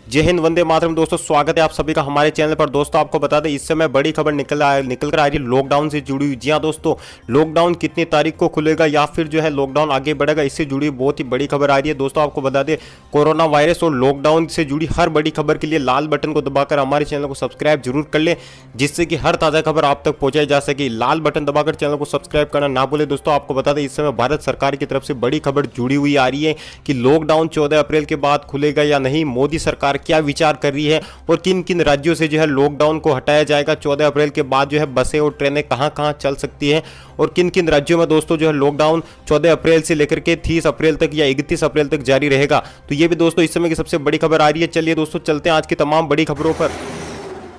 जय हिंद, वंदे मातरम। दोस्तों स्वागत है आप सभी का हमारे चैनल पर। दोस्तों आपको बता दें, इस समय बड़ी खबर निकल कर आ रही है लॉकडाउन से जुड़ी हुई। जी हाँ दोस्तों, लॉकडाउन कितनी तारीख को खुलेगा या फिर जो है लॉकडाउन आगे बढ़ेगा, इससे जुड़ी बहुत ही बड़ी खबर आ रही है। दोस्तों आपको बता दें, कोरोना वायरस और लॉकडाउन से जुड़ी हर बड़ी खबर के लिए लाल बटन को दबाकर हमारे चैनल को सब्सक्राइब जरूर कर लें, जिससे कि हर ताज़ा खबर आप तक पहुंचाई जा सके। लाल बटन दबाकर चैनल को सब्सक्राइब करना ना भूले। दोस्तों आपको बता दें, इस समय भारत सरकार की तरफ से बड़ी खबर जुड़ी हुई आ रही है कि लॉकडाउन 14 अप्रैल के बाद खुलेगा या नहीं, मोदी सरकार क्या विचार कर रही है और किन किन राज्यों से जो है लॉकडाउन को हटाया जाएगा। 14 अप्रैल के बाद जो है बसें और ट्रेनें कहां कहां चल सकती हैं और किन किन राज्यों में दोस्तों जो है लॉकडाउन 14 अप्रैल से लेकर के 30 अप्रैल तक या 31 अप्रैल तक जारी रहेगा। तो ये भी दोस्तों इस समय की सबसे बड़ी खबर आ रही है। चलिए दोस्तों चलते हैं आज की तमाम बड़ी खबरों पर।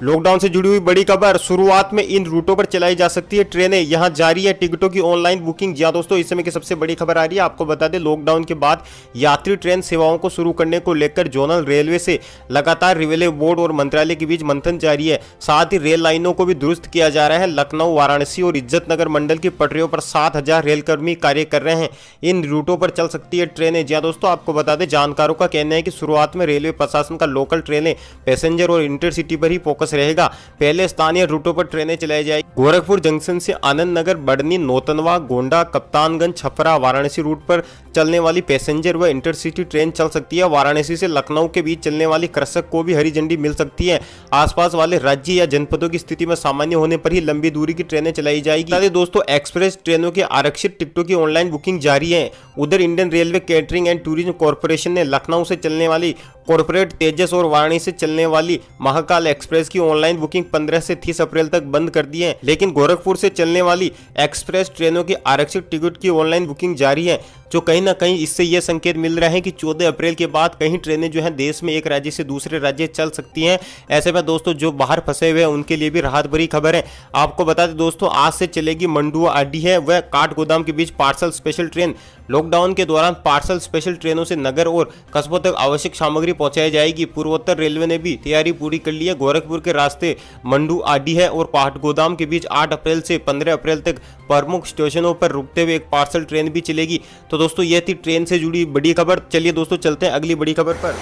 लॉकडाउन से जुड़ी हुई बड़ी खबर, शुरुआत में इन रूटों पर चलाई जा सकती है ट्रेनें, यहां जारी है टिकटों की ऑनलाइन बुकिंग। जी दोस्तों, इस समय की सबसे बड़ी खबर आ रही है। आपको बता दें, लॉकडाउन के बाद यात्री ट्रेन सेवाओं को शुरू करने को लेकर जोनल रेलवे से लगातार रेलवे बोर्ड और मंत्रालय के बीच मंथन जारी है। साथ ही रेल लाइनों को भी दुरुस्त किया जा रहा है। लखनऊ, वाराणसी और इज्जतनगर मंडल की पटरियों पर 7,000 रेलकर्मी कार्य कर रहे हैं। इन रूटों पर चल सकती है ट्रेनें। जी दोस्तों, आपको बता दें, जानकारों का कहना है कि शुरुआत में रेलवे प्रशासन का लोकल ट्रेनें, पैसेंजर और इंटरसिटी पर ही फोकस रहेगा। पहले स्थानीय रूटों पर ट्रेनें चलाई जाएगी। गोरखपुर जंक्शन से आनंद नगर, बढ़नी, नौतनवा, गोंडा, कप्तानगंज, छपरा, वाराणसी रूट पर चलने वाली पैसेंजर व इंटरसिटी ट्रेन चल सकती है। वाराणसी से लखनऊ के बीच चलने वाली कृषक को भी हरी झंडी मिल सकती है। आसपास वाले राज्य या जनपदों की स्थिति में सामान्य होने पर ही लंबी दूरी की ट्रेनें चलाई जाएगी। दोस्तों एक्सप्रेस ट्रेनों के आरक्षित टिकटों की ऑनलाइन बुकिंग जारी है। उधर Indian railway catering and tourism corporation ने लखनऊ से चलने वाली कॉर्पोरेट तेजस और वाराणसी से चलने वाली महाकाल एक्सप्रेस की ऑनलाइन बुकिंग 15 से 30 अप्रैल तक बंद कर दी है। लेकिन गोरखपुर से चलने वाली एक्सप्रेस ट्रेनों की आरक्षित टिकट की ऑनलाइन बुकिंग जारी है, जो कहीं ना कहीं इससे यह संकेत मिल रहा है कि 14 अप्रैल के बाद कहीं ट्रेनें जो है देश में एक राज्य से दूसरे राज्य चल सकती हैं। ऐसे में दोस्तों जो बाहर फंसे हुए हैं उनके लिए भी राहत भरी खबर है। आपको बता दें दोस्तों, आज से चलेगी मंडुआ आडी है व काठगोदाम के बीच पार्सल स्पेशल ट्रेन। लॉकडाउन के दौरान पार्सल स्पेशल ट्रेनों से नगर और कस्बों तक आवश्यक सामग्री पहुंचाई जाएगी। पूर्वोत्तर रेलवे ने भी तैयारी पूरी कर ली है। गोरखपुर के रास्ते मंडू आडी है और काठगोदाम के बीच 8 अप्रैल से 15 अप्रैल तक प्रमुख स्टेशनों पर रुकते हुए एक पार्सल ट्रेन भी चलेगी। तो दोस्तों यह थी ट्रेन से जुड़ी बड़ी खबर। चलिए दोस्तों चलते हैं अगली बड़ी खबर पर।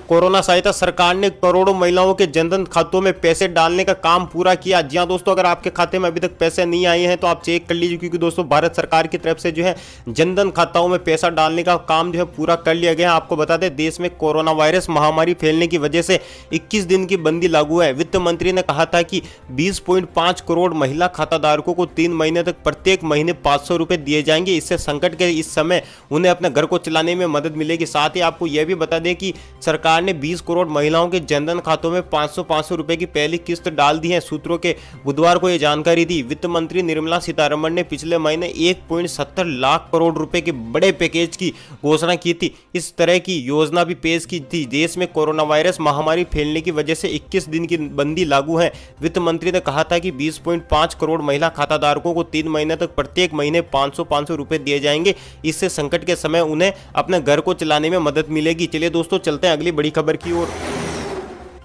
कोरोना सहायता, सरकार ने करोड़ों महिलाओं के जनधन खातों में पैसे डालने का काम पूरा किया। जी हाँ दोस्तों, अगर आपके खाते में अभी तक पैसे नहीं आए हैं तो आप चेक कर लीजिए, क्योंकि दोस्तों भारत सरकार की तरफ से जो है जनधन खाताओं में पैसा डालने का काम जो है पूरा कर लिया गया है। आपको बता दें, देश में कोरोना वायरस महामारी फैलने की वजह से 21 दिन की बंदी लागू है। वित्त मंत्री ने कहा था कि 20.5 करोड़ महिला खाताधारकों को 3 महीने तक प्रत्येक महीने 500 रुपए दिए जाएंगे। इससे संकट के इस समय उन्हें अपने घर को चलाने में मदद मिलेगी। साथ ही आपको यह भी बता दें कि सरकार ने 20 करोड़ महिलाओं के जनधन खातों में 500 रुपए की पहली किस्त डाल दी है। सूत्रों के बुधवार को यह जानकारी दी। वित्त मंत्री निर्मला सीतारमण ने पिछले महीने 1.70 लाख करोड़ रुपए के बड़े पैकेज की घोषणा की थी। इस तरह की योजना भी पेश की थी। देश में कोरोना वायरस महामारी फैलने की वजह से 21 दिन की बंदी लागू है। वित्त मंत्री ने कहा था कि 20.5 करोड़ महिला खाताधारकों को 3 महीने तक प्रत्येक महीने 500 रुपए दिए जाएंगे। इससे संकट के समय उन्हें अपने घर को चलाने में मदद मिलेगी। चलिए दोस्तों चलते हैं अगली बड़ी खबर की ओर।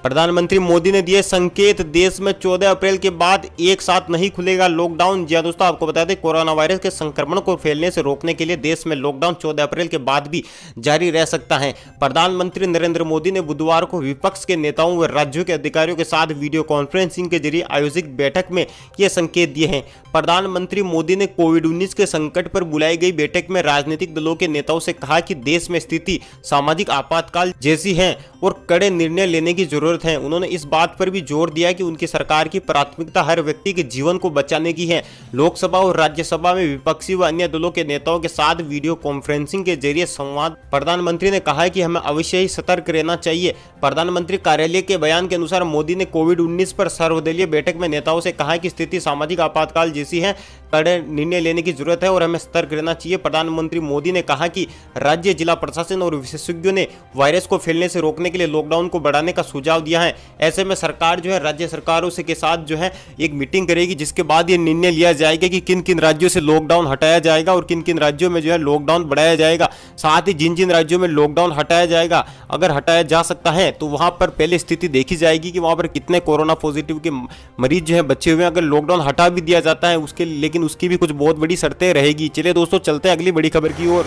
प्रधानमंत्री मोदी ने दिए संकेत, देश में 14 अप्रैल के बाद एक साथ नहीं खुलेगा लॉकडाउन। जी दोस्तों, आपको बता दें, कोरोना वायरस के संक्रमण को फैलने से रोकने के लिए देश में लॉकडाउन 14 अप्रैल के बाद भी जारी रह सकता है। प्रधानमंत्री नरेंद्र मोदी ने बुधवार को विपक्ष के नेताओं व राज्यों के अधिकारियों के साथ वीडियो कॉन्फ्रेंसिंग के जरिए आयोजित बैठक में ये संकेत दिए हैं। प्रधानमंत्री मोदी ने कोविड-19 के संकट पर बुलाई गई बैठक में राजनीतिक दलों के नेताओं से कहा कि देश में स्थिति सामाजिक आपातकाल जैसी है और कड़े निर्णय लेने की जरूरत है। उन्होंने इस बात पर भी जोर दिया कि उनकी सरकार की प्राथमिकता हर व्यक्ति के जीवन को बचाने की है। लोकसभा और राज्यसभा में विपक्षी व अन्य दलों के नेताओं के साथ वीडियो कॉन्फ्रेंसिंग के जरिए संवाद प्रधानमंत्री ने कहा कि हमें अवश्य ही सतर्क रहना चाहिए। प्रधानमंत्री कार्यालय के बयान के अनुसार मोदी ने कोविड-19 पर सर्वदलीय बैठक में नेताओं से कहा कि स्थिति सामाजिक आपातकाल जैसी है, कड़े निर्णय लेने की जरूरत है और हमें सतर्क रहना चाहिए। प्रधानमंत्री मोदी ने कहा कि राज्य, जिला प्रशासन और विशेषज्ञों ने वायरस को फैलने से रोकने के लिए लॉकडाउन को बढ़ाने का सुझाव दिया है। ऐसे में सरकार जो है राज्य सरकारों से के साथ जो है एक मीटिंग करेगी, जिसके बाद ये निर्णय लिया जाएगा कि किन किन राज्यों से लॉकडाउन हटाया जाएगा और किन किन राज्यों में जो है लॉकडाउन बढ़ाया जाएगा। साथ ही जिन जिन राज्यों में लॉकडाउन हटाया जाएगा, अगर हटाया जा सकता है तो वहां पर पहले स्थिति देखी जाएगी कि वहां पर कितने कोरोना पॉजिटिव के मरीज जो है बचे हुए हैं। अगर लॉकडाउन हटा भी दिया जाता है उसके, लेकिन उसकी भी कुछ बहुत बड़ी शर्तें रहेगी। चलिए दोस्तों चलते हैं अगली बड़ी खबर की ओर।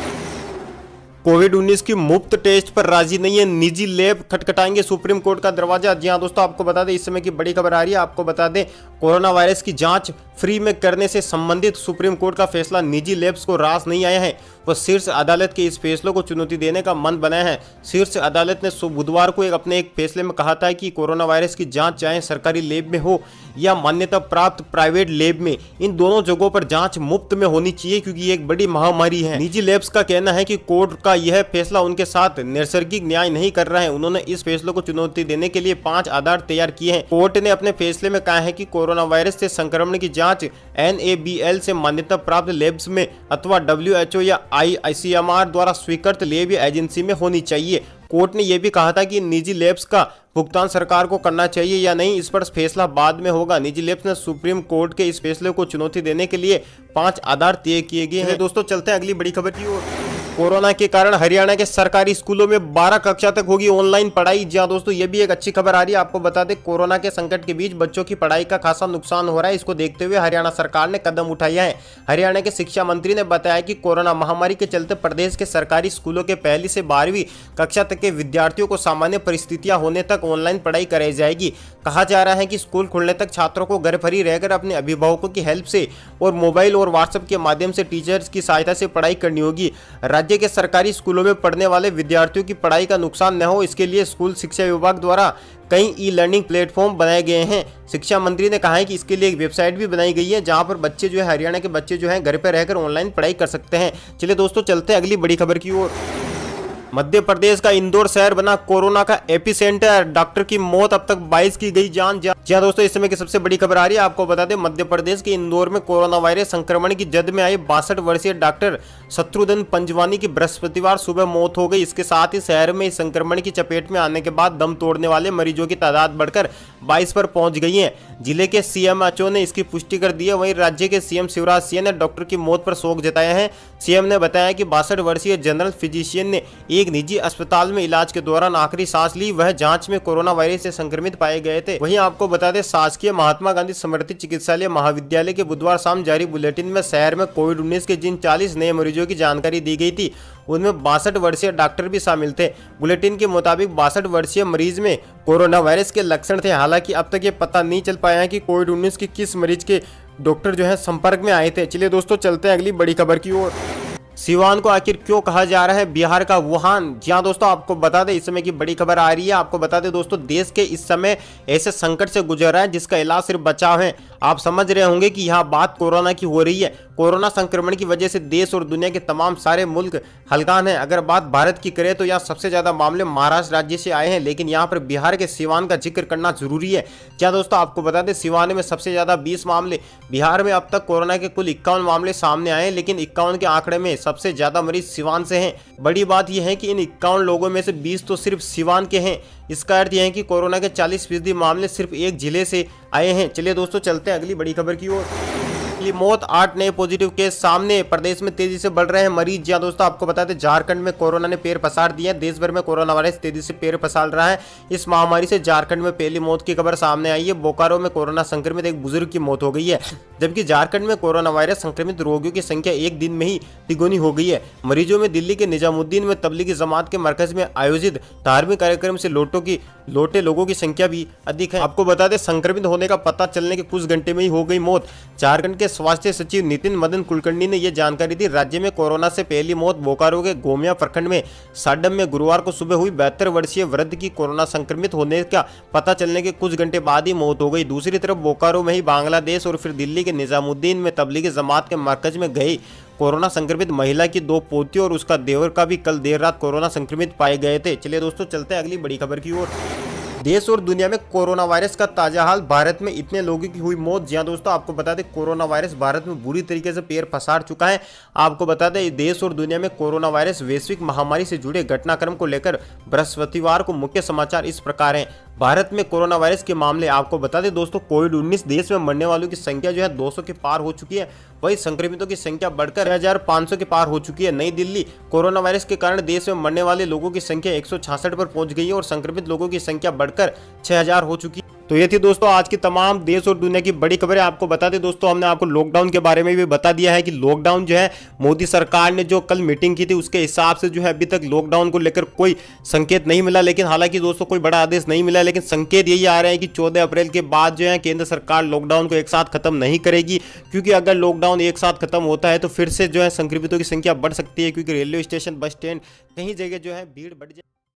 कोविड-19 की मुफ्त टेस्ट पर राजी नहीं है निजी लैब, खटखटाएंगे सुप्रीम कोर्ट का दरवाजा। जी हां दोस्तों, आपको बता दें इस समय की बड़ी खबर आ रही है। आपको बता दें कोरोना वायरस की जांच फ्री में करने से संबंधित सुप्रीम कोर्ट का फैसला निजी लैब्स को रास नहीं आया है। वह शीर्ष अदालत के इस फैसले को चुनौती देने का मन बनाया है। शीर्ष अदालत ने बुधवार को अपने एक फैसले में कहा था कि कोरोना वायरस की जांच चाहे सरकारी लैब में हो या मान्यता प्राप्त प्राइवेट लैब में, इन दोनों जगहों पर जांच मुफ्त में होनी चाहिए क्योंकि ये एक बड़ी महामारी है। निजी लैब्स का कहना है कि कोर्ट का यह फैसला उनके साथ नैसर्गिक न्याय नहीं कर रहा है। उन्होंने इस फैसले को चुनौती देने के लिए 5 आधार तैयार किए हैं। कोर्ट ने अपने फैसले में कहा है कि कोरोना वायरस से संक्रमण की जांच NABL से मान्यता प्राप्त लैब्स में अथवा WHO या ICMR द्वारा स्वीकृत लैब या एजेंसी में होनी चाहिए। कोर्ट ने यह भी कहा था कि निजी लैब्स का भुगतान सरकार को करना चाहिए या नहीं, इस पर फैसला बाद में होगा। निजी लैब्स ने सुप्रीम कोर्ट के इस फैसले को चुनौती देने के लिए 5 आधार तय किए गए हैं। दोस्तों चलते हैं अगली बड़ी खबर की ओर। कोरोना के कारण हरियाणा के सरकारी स्कूलों में 12 कक्षा तक होगी ऑनलाइन पढ़ाई। जी हां दोस्तों, ये भी एक अच्छी खबर आ रही है। आपको बता दें कोरोना के संकट के बीच बच्चों की पढ़ाई का खासा नुकसान हो रहा है। इसको देखते हुए हरियाणा सरकार ने कदम उठाया है। हरियाणा के शिक्षा मंत्री ने बताया कि कोरोना महामारी के चलते प्रदेश के सरकारी स्कूलों के 1ली से 12वीं कक्षा तक के विद्यार्थियों को सामान्य परिस्थितियां होने तक ऑनलाइन पढ़ाई कराई जाएगी। कहा जा रहा है कि स्कूल खुलने तक छात्रों को घर पर ही रहकर अपने अभिभावकों की हेल्प से और मोबाइल और व्हाट्सएप के माध्यम से टीचर्स की सहायता से पढ़ाई करनी होगी। राज्य के सरकारी स्कूलों में पढ़ने वाले विद्यार्थियों की पढ़ाई का नुकसान न हो, इसके लिए स्कूल शिक्षा विभाग द्वारा कई ई-लर्निंग प्लेटफॉर्म बनाए गए हैं। शिक्षा मंत्री ने कहा है कि इसके लिए एक वेबसाइट भी बनाई गई है जहां पर बच्चे जो है हरियाणा के बच्चे जो हैं घर पर रहकर ऑनलाइन पढ़ाई कर सकते हैं। चलिए दोस्तों चलते हैं अगली बड़ी खबर की ओर। मध्य प्रदेश का इंदौर शहर बना कोरोना का एपिसेंटर, डॉक्टर की मौत, अब तक 22 की गई जान। जी हां दोस्तों, इस समय की सबसे बड़ी खबर आ रही है। आपको बता दें मध्य प्रदेश के इंदौर में कोरोना वायरस संक्रमण की जद में आए 62 वर्षीय डॉक्टर शत्रुघ्न पंजवानी की बृहस्पतिवार सुबह मौत हो गई। इसके साथ ही शहर में इस संक्रमण की चपेट में आने के बाद दम तोड़ने वाले मरीजों की तादाद बढ़कर 22 पर पहुंच गई है। जिले के CMHO ने इसकी पुष्टि कर दी है। वहीं राज्य के CM शिवराज सिंह ने डॉक्टर की मौत पर शोक जताया है। CM ने बताया कि 62 वर्षीय जनरल फिजिशियन ने एक निजी अस्पताल में इलाज के दौरान आखिरी सांस ली। वह जांच में कोरोना वायरस से संक्रमित पाए गए थे। वहीं आपको बता दें शासकीय महात्मा गांधी समर्थित चिकित्सालय महाविद्यालय के बुधवार शाम जारी बुलेटिन में शहर में कोविड-19 के जिन 40 नए मरीजों की जानकारी दी गई थी उनमें 62 वर्षीय डॉक्टर भी शामिल थे। बुलेटिन के मुताबिक 62 वर्षीय मरीज में कोरोना वायरस के लक्षण थे। हालांकि अब तक ये पता नहीं चल पाया है कि कोविड-19 के किस मरीज के डॉक्टर जो है संपर्क में आए थे। चलिए दोस्तों चलते हैं अगली बड़ी खबर की ओर। सिवान को आखिर क्यों कहा जा रहा है बिहार का वुहान? जी हां दोस्तों, आपको बता दें इस समय की बड़ी खबर आ रही है। आपको बता दें दोस्तों, देश के इस समय ऐसे संकट से गुजर रहा है जिसका इलाज सिर्फ बचाव है। आप समझ रहे होंगे कि यहाँ बात कोरोना की हो रही है। कोरोना संक्रमण की वजह से देश और दुनिया के तमाम सारे मुल्क हलकान हैं। अगर बात भारत की करें तो यहाँ सबसे ज्यादा मामले महाराष्ट्र राज्य से आए हैं, लेकिन यहाँ पर बिहार के सिवान का जिक्र करना जरूरी है। क्या दोस्तों, आपको बता दें सिवान में सबसे ज्यादा 20 मामले, बिहार में अब तक कोरोना के कुल 51 मामले सामने आए हैं, लेकिन 51 के आंकड़े में सबसे ज्यादा मरीज सिवान से हैं। बड़ी बात यह है कि इन 51 लोगों में से 20 तो सिर्फ सिवान के हैं। इसका अर्थ यह है कि कोरोना के 40% मामले सिर्फ एक जिले से आए हैं। चलिए दोस्तों चलते हैं अगली बड़ी खबर की ओर। मौत, 8 नए पॉजिटिव केस सामने, प्रदेश में तेजी से बढ़ रहे हैं मरीज। जी दोस्तों, आपको बता दें झारखंड में कोरोना ने पैर पसार दिया। देश भर में कोरोना वायरस तेजी से पैर पसार रहा है। इस महामारी से झारखंड में पहली मौत की खबर सामने आई है। बोकारो में कोरोना संक्रमित एक बुजुर्ग की मौत हो गई है, जबकि झारखंड में कोरोना वायरस संक्रमित रोगियों की संख्या एक दिन में ही तिगुनी हो गई है। मरीजों में दिल्ली के निजामुद्दीन में तबलीगी जमात के मरकज में आयोजित धार्मिक कार्यक्रम से लौटे लोगों की संख्या भी अधिक है। आपको बता दें संक्रमित होने का पता चलने के कुछ घंटे में ही हो गई मौत। झारखंड के स्वास्थ्य सचिव नितिन मदन कुलकर्णी ने यह जानकारी दी। राज्य में कोरोना से पहली मौत बोकारो के गोमिया प्रखंड में साडम में गुरुवार को सुबह हुई। 72 वर्षीय वृद्ध की कोरोना संक्रमित होने का पता चलने के कुछ घंटे बाद ही मौत हो गई। दूसरी तरफ बोकारो में ही बांग्लादेश और फिर दिल्ली के निजामुद्दीन में तबलीगी जमात के मरकज में गई कोरोना संक्रमित महिला की 2 पोतियों और उसका देवर का भी कल देर रात कोरोना संक्रमित पाए गए थे। चलिए दोस्तों चलते हैं अगली बड़ी खबर की ओर। देश और दुनिया में कोरोना वायरस का ताजा हाल, भारत में इतने लोगों की हुई मौत। जी हां दोस्तों, आपको बता दें कोरोना वायरस भारत में बुरी तरीके से पैर पसार चुका है। आपको बता दें देश और दुनिया में कोरोना वायरस वैश्विक महामारी से जुड़े घटनाक्रम को लेकर बृहस्पतिवार को मुख्य समाचार इस प्रकार हैं। भारत में कोरोना वायरस के मामले, आपको बता दें दोस्तों कोविड-19 देश में मरने वालों की संख्या जो है 200 के पार हो चुकी है। वही संक्रमितों की संख्या बढ़कर 6500 के पार हो चुकी है। नई दिल्ली, कोरोना वायरस के कारण देश में मरने वाले लोगों की संख्या 166 पर पहुंच गई है और संक्रमित लोगों की संख्या बढ़कर बढ़कर 6000 हो चुकी है। तो ये थी दोस्तों आज की तमाम देश और दुनिया की बड़ी खबरें। आपको बता दें दोस्तों, हमने आपको लॉकडाउन के बारे में भी बता दिया है कि लॉकडाउन जो है मोदी सरकार ने जो कल मीटिंग की थी उसके हिसाब से जो है अभी तक लॉकडाउन को लेकर कोई संकेत नहीं मिला। लेकिन हालांकि दोस्तों कोई बड़ा आदेश नहीं मिला, लेकिन संकेत यही आ रहे हैं कि 14 अप्रैल के बाद जो है केंद्र सरकार लॉकडाउन को एक साथ खत्म नहीं करेगी, क्योंकि अगर लॉकडाउन एक साथ खत्म होता है तो फिर से जो है संक्रमितों की संख्या बढ़ सकती है, क्योंकि रेलवे स्टेशन, बस स्टैंड, कहीं जगह जो है भीड़ बढ़ जाए।